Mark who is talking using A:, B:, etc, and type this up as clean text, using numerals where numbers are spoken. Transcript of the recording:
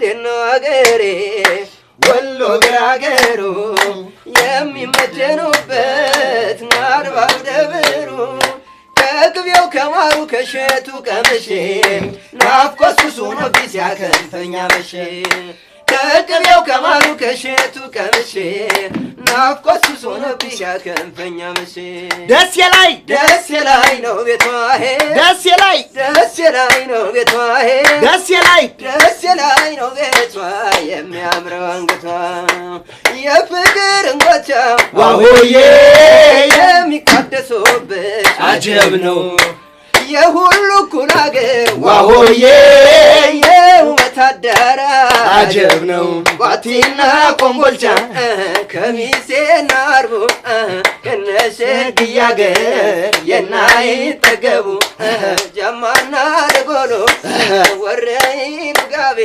A: እንድናገሬ ወሎ ግራገሩ የሚመጀኑበት ናርባው ደብሩ ከቅቤው ከማሩ ከሸቱ ቀምሼ ናፍቆት ሱስ ሆኖብኝ ሲያከንፈኝ አመሼ ከቅቤው ከማሩ ከሸቱ ቀምሼ ናፍቆት ሱስ ሆኖብኝ ሲያከንፈኝ አመሼ
B: ደሴ ላይ
A: ነው ቤቷ
B: ደሴ ላይ
A: ነው ቤቷ
B: ደሴ ላይ
A: ነው ቤቷ የሚያምረው አንገቷ የፍቅር እንጎቻ
B: ዋሆዬ
A: የሚቃደሱበት
B: አጀብ ነው
A: የሁሉ እኩል አገር
B: ዋሆዬ
A: የውበት አዳራሽ
B: አጀብ ነው
A: ባቲና ኮምቦልቻ ከሚሴና አርቦ ከነሸግያ አገር የናይጠገቡ ጃማና ደጎሎ ወረይሉ ጋቤ